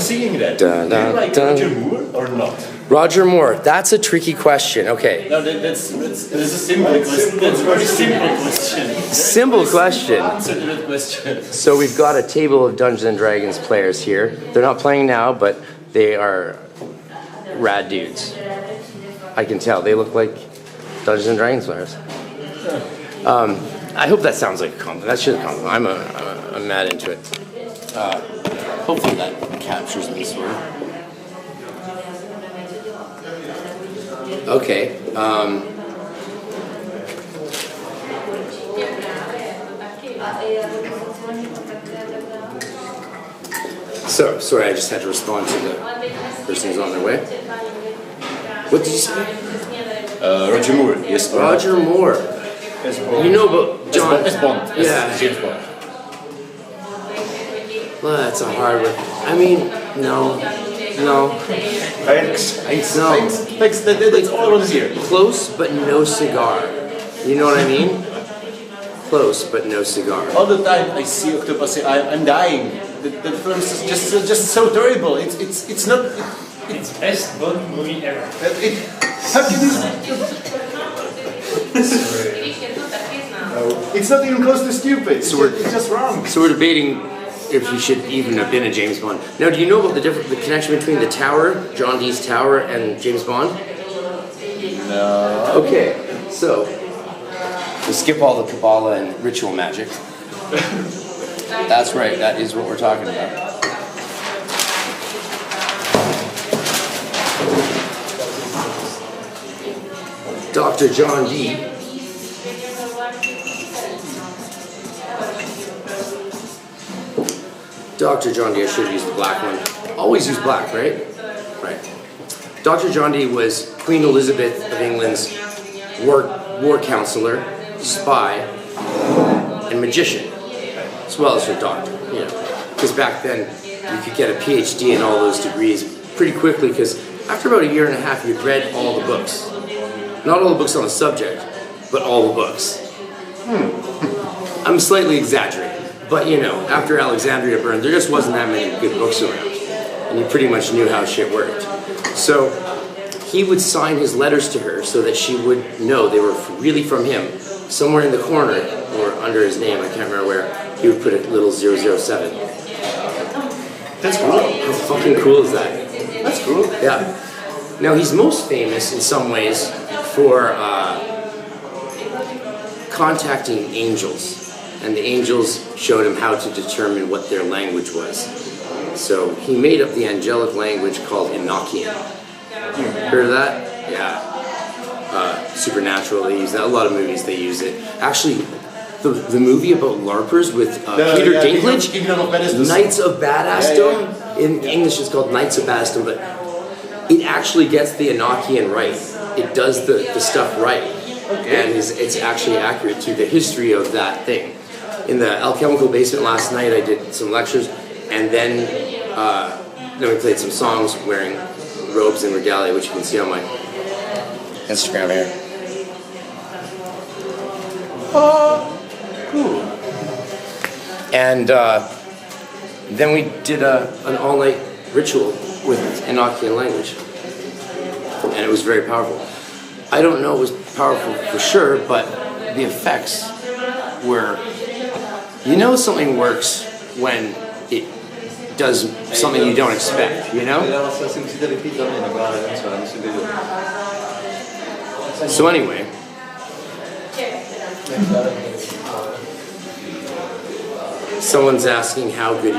singing that. Do you like Roger Moore or not? Roger Moore, that's a tricky question. Okay. No, that's a simple question. That's a very simple question. Simple question. Answer to that question. So we've got a table of Dungeons and Dragons players here. They're not playing now, but they are rad dudes. I can tell. They look like Dungeons and Dragons players. I hope that sounds like a compliment. That should be a compliment. I'm mad into it. Hopefully that captures me sort of. Okay. So, sorry, I just had to respond to the person who's on their way. What did you say? Roger Moore. Yes. Roger Moore. You know about John? As Bond. Yeah. James Bond. Well, that's a hard one. I mean, no. Thanks. No. Thanks. That's all I want to hear. Close, but no cigar. You know what I mean? Close, but no cigar. All the time I see Octopus say, I'm dying. The film is just so terrible. It's not. It's best Bond movie ever. How can you? It's not even close to stupid. It's just wrong. So we're debating if he should even have been a James Bond. Now, do you know about the connection between the Tower, John Dee's Tower, and James Bond? No. Okay, so we skip all the Kabbalah and ritual magic. That's right. That is what we're talking about. Dr. John Dee. Dr. John Dee, I should have used the black one. Always use black, right? Right. Dr. John Dee was Queen Elizabeth of England's war counselor, spy, and magician, as well as her doctor. You know, because back then you could get a PhD in all those degrees pretty quickly. Because after about a year and a half, you'd read all the books. Not all the books on the subject, but all the books. I'm slightly exaggerating, but you know, after Alexandria burned, there just wasn't that many good books around, and you pretty much knew how shit worked. So he would sign his letters to her so that she would know they were really from him. Somewhere in the corner, or under his name, I can't remember where, he would put a little 007. That's cool. How fucking cool is that? That's cool. Yeah. Now he's most famous in some ways for contacting angels, and the angels showed him how to determine what their language was. So he made up the angelic language called Enochian. Heard of that? Yeah. Supernatural, they use that. A lot of movies they use it. Actually, the movie about LARPers with Peter Dinklage, Knights of Badassdom. In English it's called Knights of Badassdom, but it actually gets the Enochian right. It does the stuff right. And it's actually accurate to the history of that thing. In the alchemical basement last night, I did some lectures, and then we played some songs wearing robes and regalia, which you can see on my Instagram here. Cool. And then we did an all-night ritual with Enochian language, and it was very powerful. I don't know it was powerful for sure, but the effects were, you know, something works when it does something you don't expect, you know? So anyway, someone's asking how good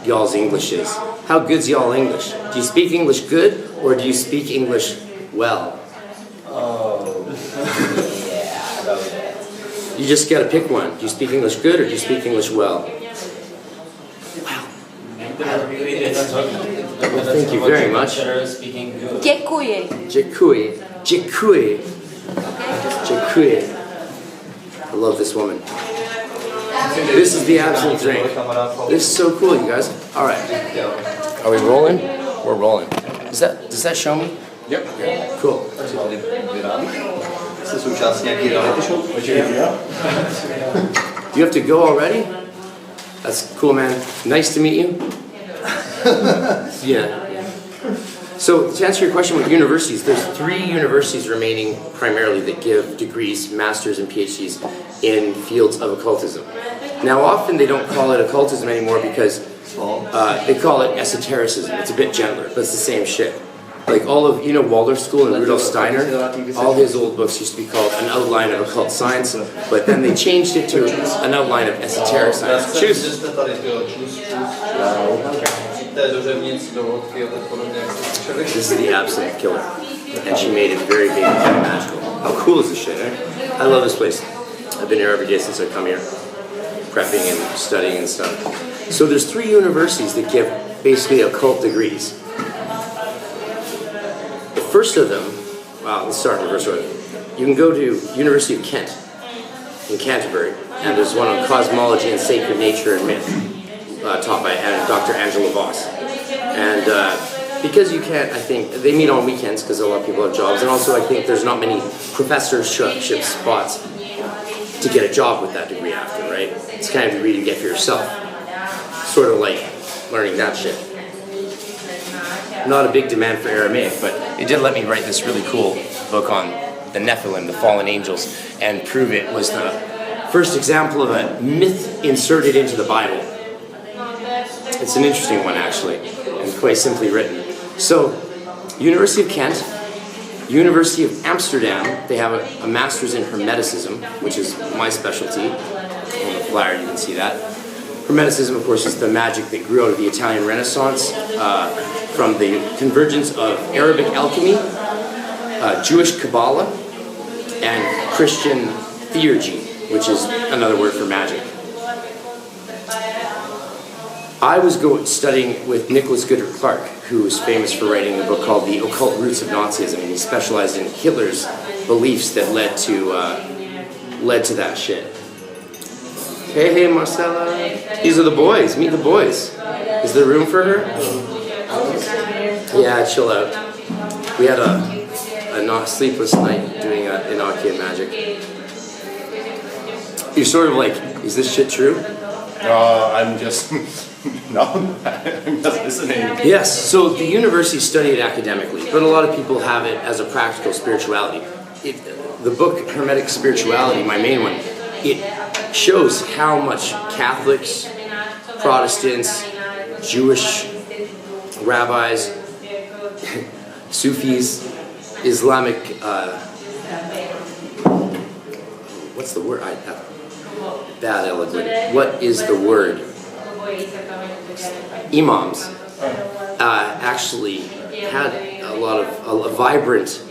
y'all's English is. How good's y'all English? Do you speak English good, or do you speak English well? You just gotta pick one. Do you speak English good, or do you speak English well? Wow. Well, thank you very much. Děkuji. Dziękuję. Dziękuję. Dziękuję. I love this woman. This is the absolute drink. This is so cool, you guys. All right. Are we rolling? We're rolling. Does that show me? Yep. Cool. Jste součástí nějaký reality show? You have to go already? That's cool, man. Nice to meet you. Yeah. So to answer your question with universities, there's 3 universities remaining primarily that give degrees, masters and PhDs in fields of occultism. Now often they don't call it occultism anymore because they call it esotericism. It's a bit gentler, but it's the same shit. Like all of, Waldorf School and Rudolf Steiner, all his old books used to be called An Outline of Occult Science, but then they changed it to An Outline of Esoteric Science. Choose. This is the absolute killer. And she made it very big and very magical. How cool is this shit, eh? I love this place. I've been here every day since I come here, prepping and studying and stuff. So there's 3 universities that give basically occult degrees. The first of them, let's start in the first order. You can go to University of Kent in Canterbury, and there's one on cosmology and sacred nature and myth, taught by Dr. Angela Voss. And because you can't, I think, they meet on weekends because a lot of people have jobs, and also I think there's not many professorship spots to get a job with that degree after, right? It's kind of a degree to get for yourself. Sort of like learning that shit. Not a big demand for Aramaic, but it did let me write this really cool book on the Nephilim, the fallen angels, and prove it was the first example of a myth inserted into the Bible. It's an interesting one, actually, and quite simply written. So, University of Kent, University of Amsterdam, they have a master's in Hermeticism, which is my specialty. On the flyer, you can see that. Hermeticism, of course, is the magic that grew out of the Italian Renaissance, from the convergence of Arabic alchemy, Jewish Kabbalah, and Christian theurgy, which is another word for magic. I was studying with Nicholas Goodrich Clark, who is famous for writing a book called The Occult Roots of Nazism, and he specialized in Hitler's beliefs that led to that shit. Hey, Marcella. These are the boys. Meet the boys. Is there room for her? Yeah, chill out. We had a not sleepless night doing Enochian magic. You're sort of like, is this shit true? I'm just I'm just listening. Yes. So the university study it academically, but a lot of people have it as a practical spirituality. The book Hermetic Spirituality, my main one, it shows how much Catholics, Protestants, Jewish rabbis, Sufis, Islamic, what's the word? Bad eloquent. What is the word? Imams actually had a vibrant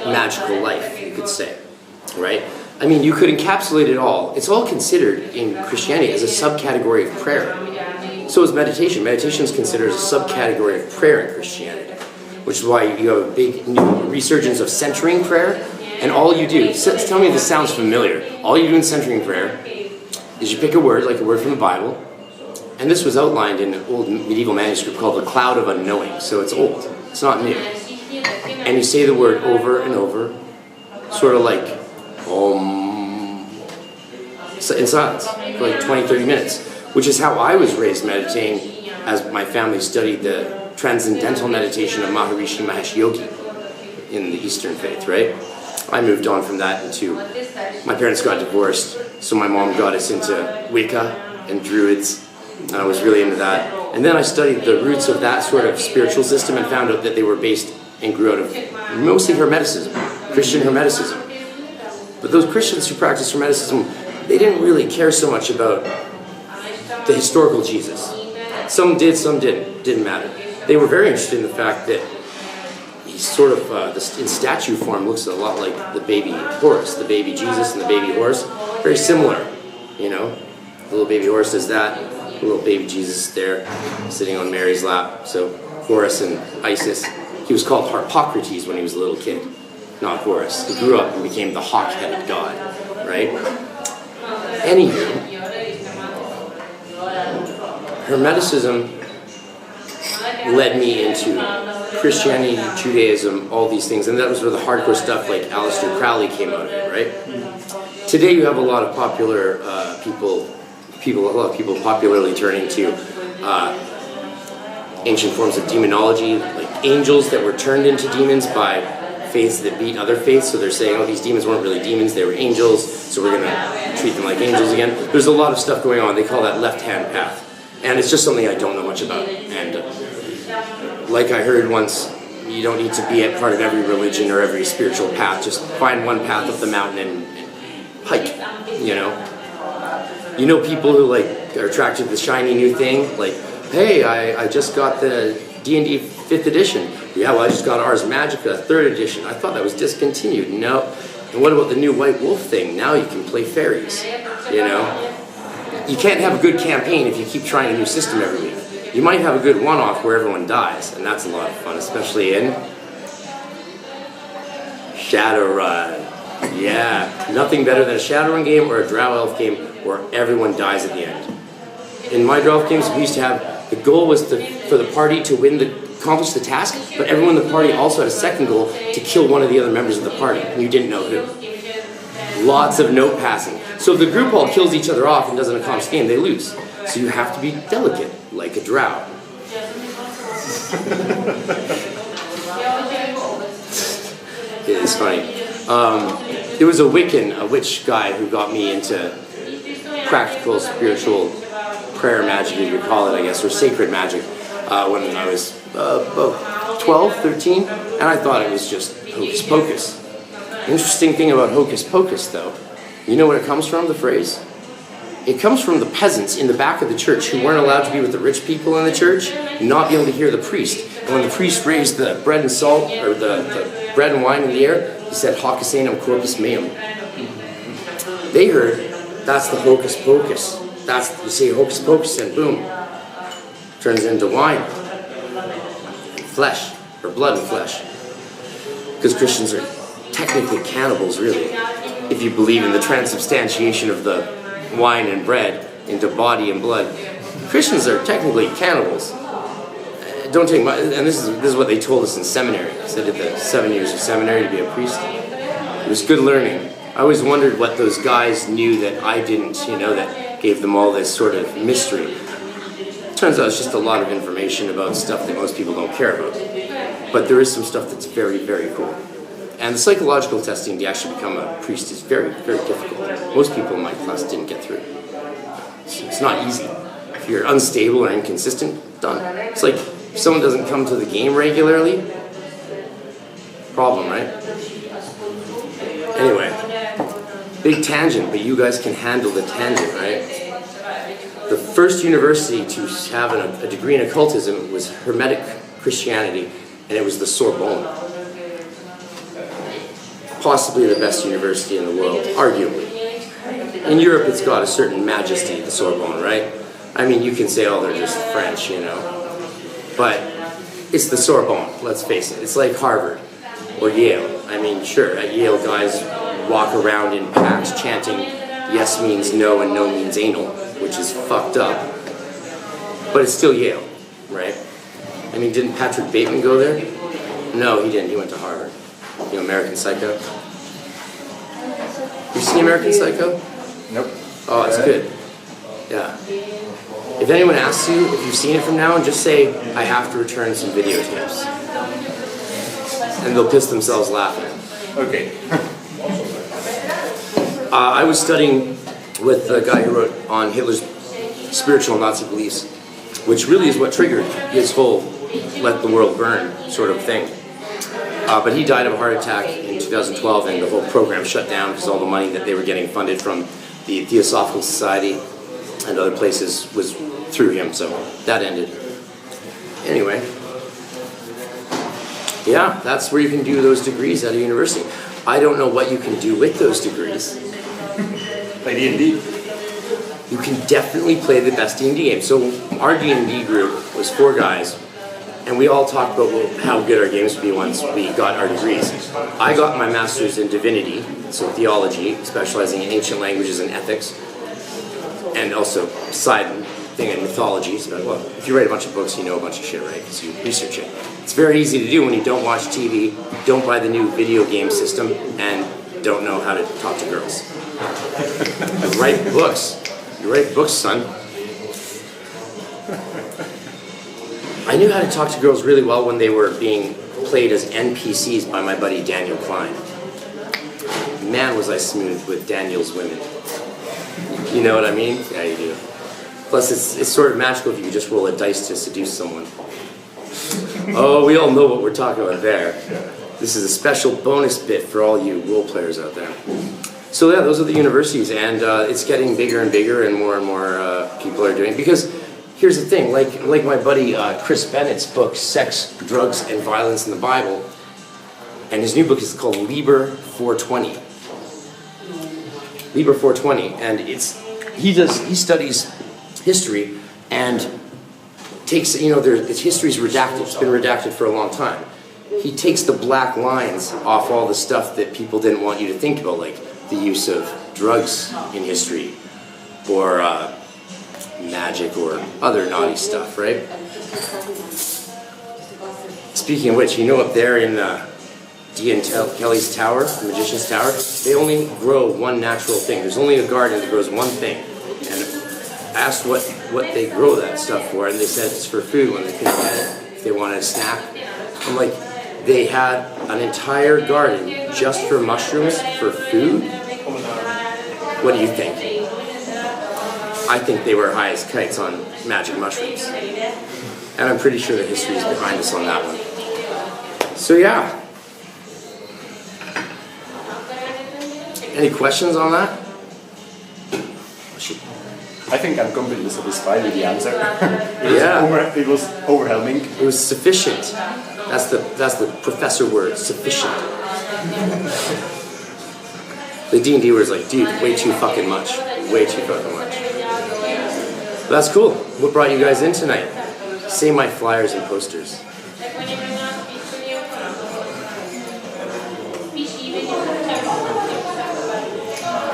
magical life, you could say, right? I mean, you could encapsulate it all. It's all considered in Christianity as a subcategory of prayer. So is meditation. Meditation is considered as a subcategory of prayer in Christianity, which is why you have a big new resurgence of centering prayer. And all you do, tell me if this sounds familiar, all you do in centering prayer is you pick a word, like a word from the Bible, and this was outlined in an old medieval manuscript called The Cloud of Unknowing, so it's old, it's not new. And you say the word over and over, sort of like, in silence, for like 20, 30 minutes, which is how I was raised meditating as my family studied the transcendental meditation of Maharishi Mahesh Yogi in the Eastern faith, right? I moved on from that into, my parents got divorced, so my mom got us into Wicca and Druids, and I was really into that. And then I studied the roots of that sort of spiritual system and found out that they were based and grew out of mostly Hermeticism, Christian Hermeticism. But those Christians who practiced Hermeticism, they didn't really care so much about the historical Jesus. Some did, some didn't matter. They were very interested in the fact that he's sort of, in statue form, looks a lot like the baby horse, the baby Jesus and the baby horse. Very similar, you know. The little baby horse does that, the little baby Jesus there, sitting on Mary's lap. So Horus and Isis. He was called Harpocrates when he was a little kid, not Horus. He grew up and became the hawk-headed god, right? Anywho, Hermeticism led me into Christianity, Judaism, all these things, and that was where the hardcore stuff like Aleister Crowley came out of it, right? Today you have a lot of popular people popularly turning to ancient forms of demonology, like angels that were turned into demons by faiths that beat other faiths. So they're saying, oh, these demons weren't really demons, they were angels, so we're going to treat them like angels again. There's a lot of stuff going on. They call that left-hand path. And it's just something I don't know much about. And like I heard once, you don't need to be a part of every religion or every spiritual path. Just find one path up the mountain and hike, you know? You know people who like are attracted to the shiny new thing? Like, hey, I just got the D&D 5th edition. Yeah, well, I just got Ars Magica 3rd edition. I thought that was discontinued. No. And what about the new White Wolf thing? Now you can play fairies, you know? You can't have a good campaign if you keep trying a new system every week. You might have a good one-off where everyone dies, and that's a lot of fun, especially in Shadowrun. Yeah, nothing better than a Shadowrun game or a Drow Elf game where everyone dies at the end. In my Drow Elf games, we used to have, the goal was for the party to accomplish the task, but everyone in the party also had a second goal to kill one of the other members of the party, and you didn't know who. Lots of note passing. So if the group all kills each other off and doesn't accomplish the game, they lose. So you have to be delicate, like a drow. It's funny. There was a Wiccan, a witch guy, who got me into practical spiritual prayer magic, as you call it, I guess, or sacred magic, when I was about 12, 13, and I thought it was just hocus pocus. Interesting thing about hocus pocus, though, you know where it comes from, the phrase? It comes from the peasants in the back of the church who weren't allowed to be with the rich people in the church, and not be able to hear the priest. And when the priest raised the bread and salt, or the bread and wine in the air, he said, Hoc Asenum Corpus Meum. They heard, that's the hocus pocus. You say hocus pocus and boom, turns into wine. Flesh, or blood and flesh. Because Christians are technically cannibals, really. If you believe in the transubstantiation of the wine and bread into body and blood. Christians are technically cannibals. Don't take my, and this is what they told us in seminary. So I did the 7 years of seminary to be a priest. It was good learning. I always wondered what those guys knew that I didn't, you know, that gave them all this sort of mystery. Turns out it's just a lot of information about stuff that most people don't care about. But there is some stuff that's very, very cool. And the psychological testing to actually become a priest is very, very difficult. Most people in my class didn't get through. It's not easy. If you're unstable or inconsistent, done. It's like if someone doesn't come to the game regularly, problem, right? Anyway, big tangent, but you guys can handle the tangent, right? The first university to have a degree in occultism was Hermetic Christianity, and it was the Sorbonne. Possibly the best university in the world, arguably. In Europe, it's got a certain majesty, the Sorbonne, right? I mean, you can say, oh, they're just French, you know. But it's the Sorbonne, let's face it. It's like Harvard or Yale. I mean, sure, at Yale, guys walk around in packs chanting, yes means no and no means anal, which is fucked up. But it's still Yale, right? I mean, didn't Patrick Bateman go there? No, he didn't. He went to Harvard. You know, American Psycho? You seen American Psycho? Nope. Oh, it's good. Yeah. If anyone asks you if you've seen it from now on, just say, I have to return some videotapes. And they'll piss themselves laughing. Okay. I was studying with the guy who wrote on Hitler's spiritual Nazi beliefs, which really is what triggered his whole let the world burn sort of thing. But he died of a heart attack in 2012, and the whole program shut down because all the money that they were getting funded from the Theosophical Society and other places was through him, so that ended. Anyway, yeah, that's where you can do those degrees at a university. I don't know what you can do with those degrees. Play D&D. You can definitely play the best D&D game. So our D&D group was 4 guys, and we all talked about how good our games would be once we got our degrees. I got my master's in divinity, so theology, specializing in ancient languages and ethics, and also side thing in mythology. So, well, if you write a bunch of books, you know a bunch of shit, right? Because you research it. It's very easy to do when you don't watch TV, don't buy the new video game system, and don't know how to talk to girls. You write books. You write books, son. I knew how to talk to girls really well when they were being played as NPCs by my buddy Daniel Klein. Man, was I smooth with Daniel's women. You know what I mean? Yeah, you do. Plus, it's sort of magical if you could just roll a dice to seduce someone. Oh, we all know what we're talking about there. This is a special bonus bit for all you role players out there. So yeah, those are the universities, and it's getting bigger and bigger, and more people are doing it. Because here's the thing, like my buddy Chris Bennett's book, Sex, Drugs, and Violence in the Bible, and his new book is called Liber 420. Liber 420, and he studies history and takes, history's redacted. It's been redacted for a long time. He takes the black lines off all the stuff that people didn't want you to think about, like the use of drugs in history, or magic, or other naughty stuff, right? Speaking of which, up there in D and Kelly's tower, the Magician's Tower, they only grow one natural thing. There's only a garden that grows one thing. And I asked what they grow that stuff for, and they said it's for food when they couldn't get it, if they wanted a snack. I'm like, they had an entire garden just for mushrooms for food? What do you think? I think they were high as kites on magic mushrooms. And I'm pretty sure the history is behind us on that one. So yeah. Any questions on that? I think I'm completely satisfied with the answer. It was overwhelming. It was sufficient. That's the professor word, sufficient. The D&D was like, dude, way too fucking much. Way too fucking much. But that's cool. What brought you guys in tonight? Say my flyers and posters.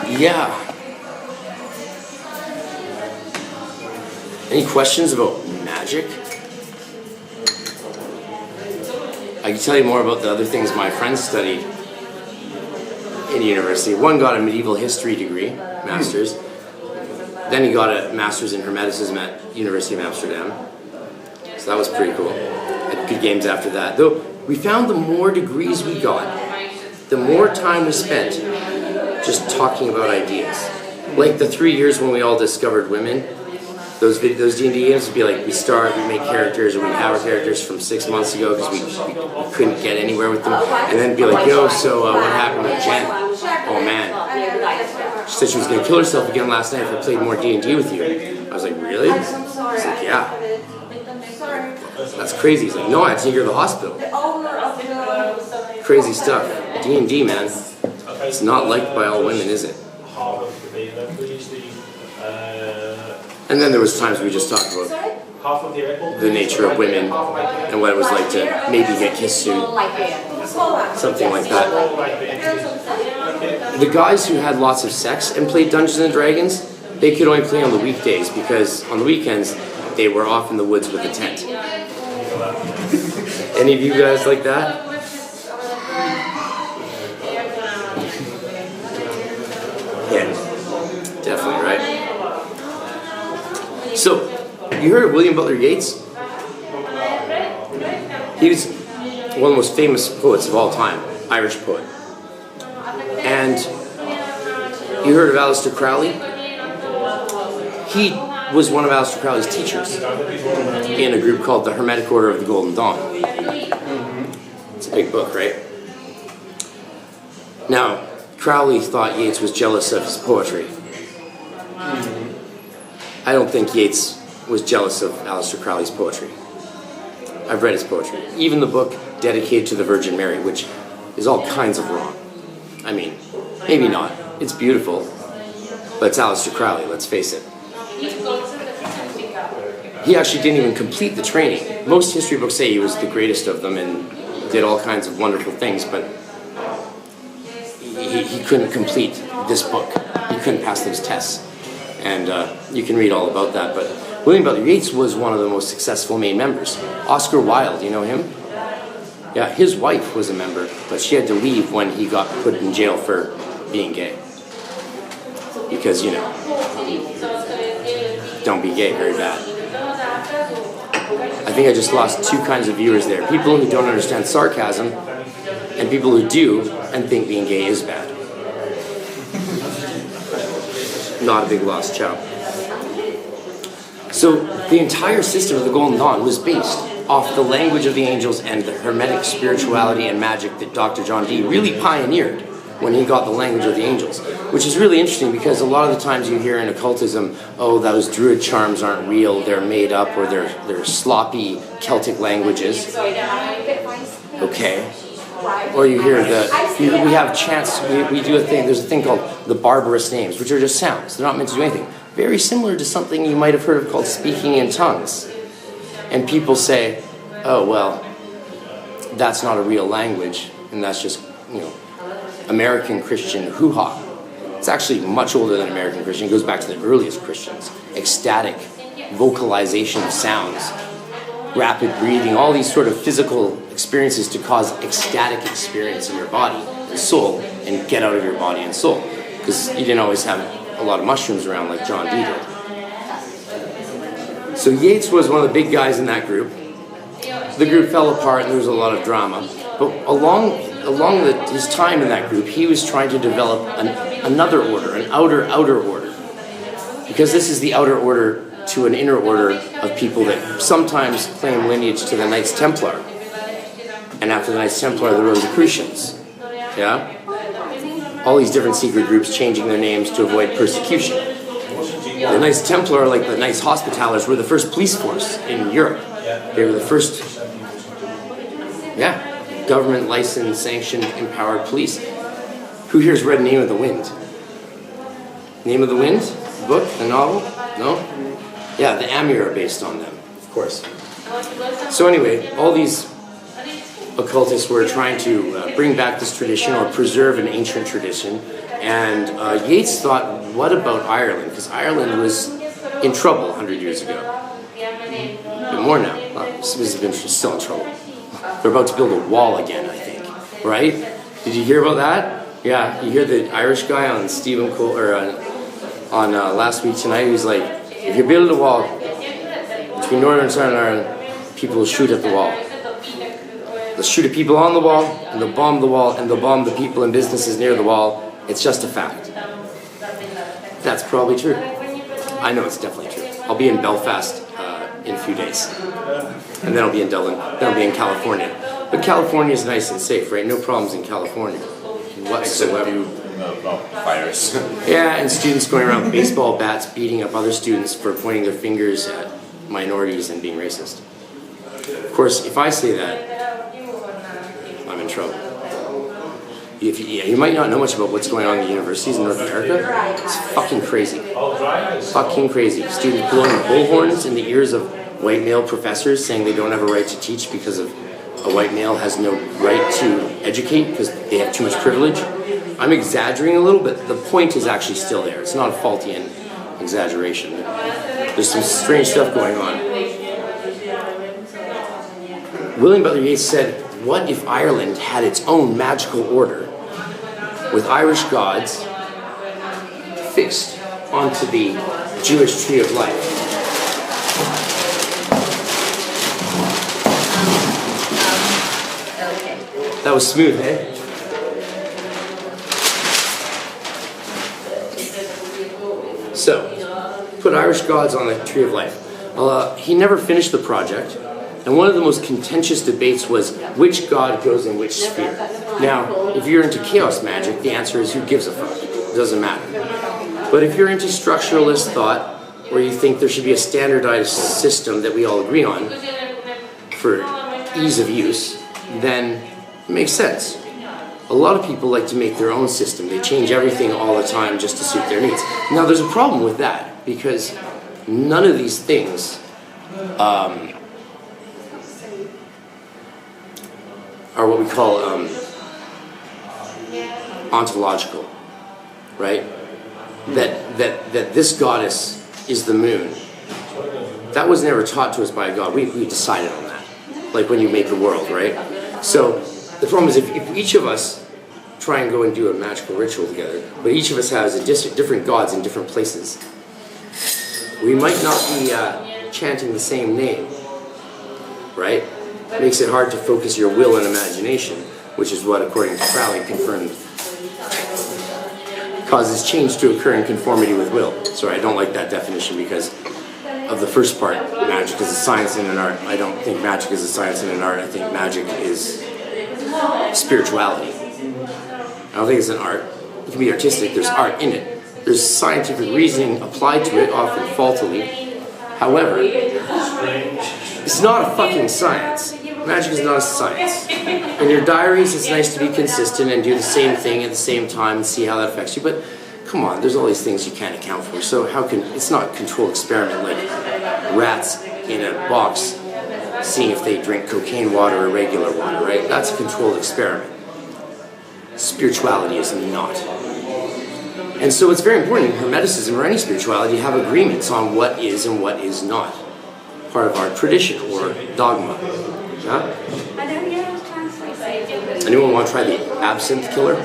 Yeah. Any questions about magic? I can tell you more about the other things my friends studied in university. One got a medieval history degree, master's. Then he got a master's in Hermeticism at University of Amsterdam. So that was pretty cool. Had good games after that. Though we found the more degrees we got, the more time we spent just talking about ideas. Like the 3 years when we all discovered women, those D&D games would be like, we make characters, or we'd have our characters from 6 months ago because we couldn't get anywhere with them, and then be like, yo, so what happened with Jen? Oh man, she said she was going to kill herself again last night if I played more D&D with you. I was like, really? I was like, yeah. That's crazy. He's like, no, I had to take her to the hospital. Crazy stuff. D&D, man. It's not liked by all women, is it? And then there was times we just talked about the nature of women and what it was like to maybe get kissed soon. Something like that. The guys who had lots of sex and played Dungeons and Dragons, they could only play on the weekdays because on the weekends they were off in the woods with a tent. Any of you guys like that? Yeah, definitely, right? So, you heard of William Butler Yeats? He was one of the most famous poets of all time, Irish poet. And you heard of Aleister Crowley? He was one of Aleister Crowley's teachers in a group called the Hermetic Order of the Golden Dawn. It's a big book, right? Now, Crowley thought Yeats was jealous of his poetry. I don't think Yeats was jealous of Aleister Crowley's poetry. I've read his poetry. Even the book dedicated to the Virgin Mary, which is all kinds of wrong. I mean, maybe not. It's beautiful, but it's Aleister Crowley, let's face it. He actually didn't even complete the training. Most history books say he was the greatest of them and did all kinds of wonderful things, but he couldn't complete this book. He couldn't pass those tests. And you can read all about that. But William Butler Yeats was one of the most successful main members. Oscar Wilde, you know him? Yeah, his wife was a member, but she had to leave when he got put in jail for being gay. Because, don't be gay, very bad. I think I just lost two kinds of viewers there. People who don't understand sarcasm, and people who do and think being gay is bad. Not a big loss, ciao. So the entire system of the Golden Dawn was based off the language of the angels and the Hermetic spirituality and magic that Dr. John Dee really pioneered when he got the language of the angels, which is really interesting because a lot of the times you hear in occultism, oh, those druid charms aren't real, they're made up, or they're sloppy Celtic languages. Okay. Or you hear we have chants, we do a thing, there's a thing called the barbarous names, which are just sounds. They're not meant to do anything. Very similar to something you might have heard of called speaking in tongues. And people say, oh, well, that's not a real language, and that's just, American Christian hoo-ha. It's actually much older than American Christian. It goes back to the earliest Christians. Ecstatic vocalization of sounds, rapid breathing, all these sort of physical experiences to cause ecstatic experience in your body and soul and get out of your body and soul. Because you didn't always have a lot of mushrooms around like John Dee did. So Yeats was one of the big guys in that group. The group fell apart and there was a lot of drama. But along his time in that group, he was trying to develop another order, an outer order. Because this is the outer order to an inner order of people that sometimes claim lineage to the Knights Templar. And after the Knights Templar, the Rosicrucians. Yeah? All these different secret groups changing their names to avoid persecution. The Knights Templar, like the Knights Hospitallers, were the first police force in Europe. They were the first, government licensed, sanctioned, empowered police. Who here's read Name of the Wind? Name of the Wind? The book? The novel? No? Yeah, the Amir are based on them, of course. So anyway, all these occultists were trying to bring back this tradition or preserve an ancient tradition. And Yeats thought, what about Ireland? Because Ireland was in trouble 100 years ago. But more now. Still in trouble. They're about to build a wall again, I think. Right? Did you hear about that? Yeah, you hear the Irish guy on Stephen Cole, or on Last Week Tonight, who's like, if you build a wall between Northern and Southern Ireland, people will shoot at the wall. They'll shoot at people on the wall, and they'll bomb the wall, and they'll bomb the people and businesses near the wall. It's just a fact. That's probably true. I know it's definitely true. I'll be in Belfast in a few days. And then I'll be in Dublin. Then I'll be in California. But California is nice and safe, right? No problems in California whatsoever. Fires. Yeah, and students going around with baseball bats beating up other students for pointing their fingers at minorities and being racist. Of course, if I say that, I'm in trouble. You might not know much about what's going on in the universities in North America. It's fucking crazy. Fucking crazy. Students blowing bullhorns in the ears of white male professors saying they don't have a right to teach because of a white male has no right to educate because they have too much privilege. I'm exaggerating a little, but the point is actually still there. It's not a faulty exaggeration. There's some strange stuff going on. William Butler Yeats said, what if Ireland had its own magical order with Irish gods fixed onto the Jewish tree of life? That was smooth, eh? So, put Irish gods on the tree of life. He never finished the project. And one of the most contentious debates was which god goes in which sphere. Now, if you're into chaos magic, the answer is who gives a fuck? It doesn't matter. But if you're into structuralist thought, or you think there should be a standardized system that we all agree on for ease of use, then it makes sense. A lot of people like to make their own system. They change everything all the time just to suit their needs. Now, there's a problem with that, because none of these things are what we call ontological, right? That this goddess is the moon. That was never taught to us by a god. We decided on that, like when you make the world, right? So the problem is if each of us try and go and do a magical ritual together, but each of us has different gods in different places, we might not be chanting the same name. right? Makes it hard to focus your will and imagination, which is what, according to Crowley, confirmed causes change to occur in conformity with will. Sorry, I don't like that definition because of the first part. Magic is a science and an art. I don't think magic is a science and an art. I think magic is spirituality. I don't think it's an art. It can be artistic. There's art in it. There's scientific reasoning applied to it, often faultily. However, it's not a fucking science. Magic is not a science. In your diaries, it's nice to be consistent and do the same thing at the same time and see how that affects you. But come on, there's all these things you can't account for. So how can it's not a controlled experiment like rats in a box seeing if they drink cocaine water or regular water, right? That's a controlled experiment. Spirituality is not. And so it's very important in Hermeticism or any spirituality to have agreements on what is and what is not part of our tradition or dogma. Yeah? Anyone want to try the absinthe killer?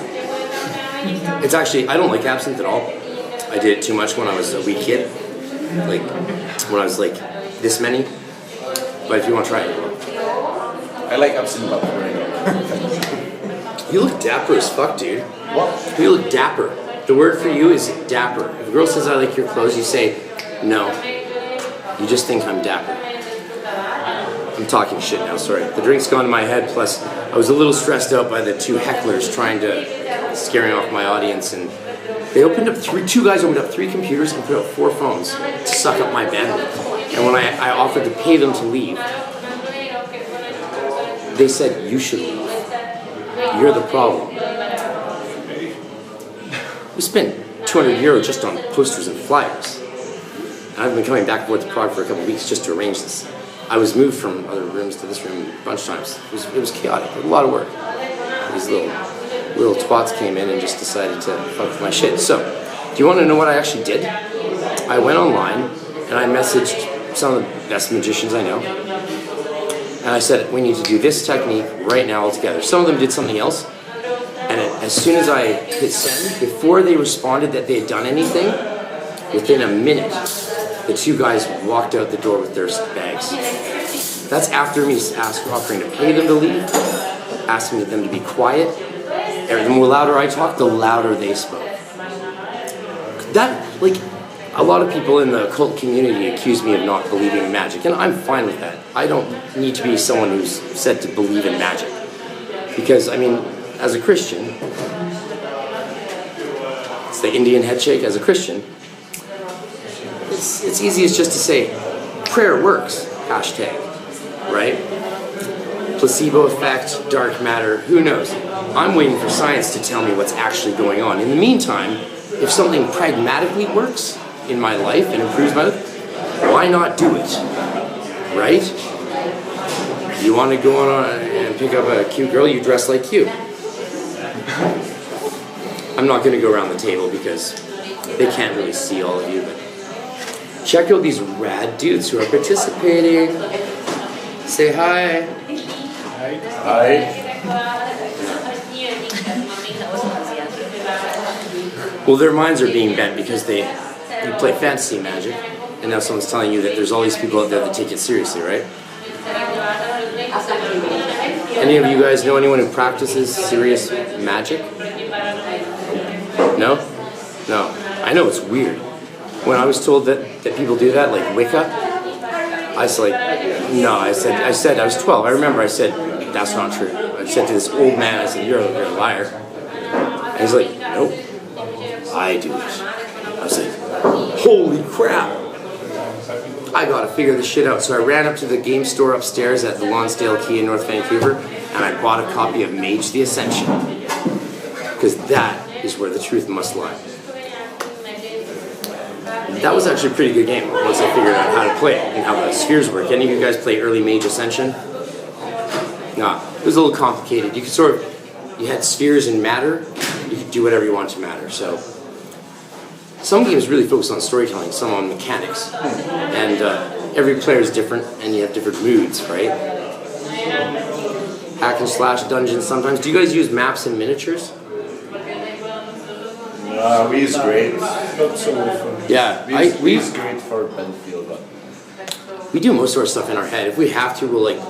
It's actually, I don't like absinthe at all. I did it too much when I was a wee kid. Like, when I was like this many. But if you want to try it, I like absinthe, but you look dapper as fuck, dude. what? You look dapper. The word for you is dapper. If a girl says I like your clothes, you say, no. You just think I'm dapper. I'm talking shit now, sorry. The drink's gone to my head, plus I was a little stressed out by the two hecklers scaring off my audience, and they opened up two guys opened up 3 computers and put out 4 phones to suck up my bandwidth. And when I offered to pay them to leave, they said, you should leave. You're the problem. We spent €200 just on posters and flyers. And I've been coming back and forth to Prague for a couple of weeks just to arrange this. I was moved from other rooms to this room a bunch of times. It was chaotic, a lot of work. These little twats came in and just decided to fuck with my shit. So, do you want to know what I actually did? I went online and I messaged some of the best magicians I know. And I said, we need to do this technique right now all together. Some of them did something else. And as soon as I hit send, before they responded that they had done anything, within a minute, the 2 guys walked out the door with their bags. That's after me offering to pay them to leave, asking them to be quiet. The more louder I talked, the louder they spoke. A lot of people in the occult community accuse me of not believing in magic, and I'm fine with that. I don't need to be someone who's said to believe in magic. Because, I mean, as a Christian, it's the Indian head shake. As a Christian, it's easiest just to say, prayer works, hashtag, right? Placebo effect, dark matter, who knows? I'm waiting for science to tell me what's actually going on. In the meantime, if something pragmatically works in my life and improves my life, why not do it, right? You want to go on and pick up a cute girl, you dress like cute. I'm not going to go around the table because they can't really see all of you, but check out these rad dudes who are participating. Say hi. Hi. Well, their minds are being bent because you play fantasy magic, and now someone's telling you that there's all these people out there that take it seriously, right? Any of you guys know anyone who practices serious magic? No? No. I know it's weird. When I was told that people do that, like Wicca, I was like, no, I said, I was 12. I remember I said, that's not true. I said to this old man, I said, you're a liar. And he's like, nope, I do it. I was like, holy crap. I gotta figure this shit out. So I ran up to the game store upstairs at the Lonsdale Quay in North Vancouver, and I bought a copy of Mage the Ascension. Because that is where the truth must lie. That was actually a pretty good game once I figured out how to play it and how the spheres work. Any of you guys play early Mage Ascension? Nah, it was a little complicated. You could you had spheres and matter. You could do whatever you want to matter. So some games really focus on storytelling, some on mechanics. And every player is different and you have different moods, right? Hack and slash dungeons sometimes. Do you guys use maps and miniatures? We use Great. Not so often. Yeah, We use Great for Battlefield, but we do most of our stuff in our head. If we have to, we'll like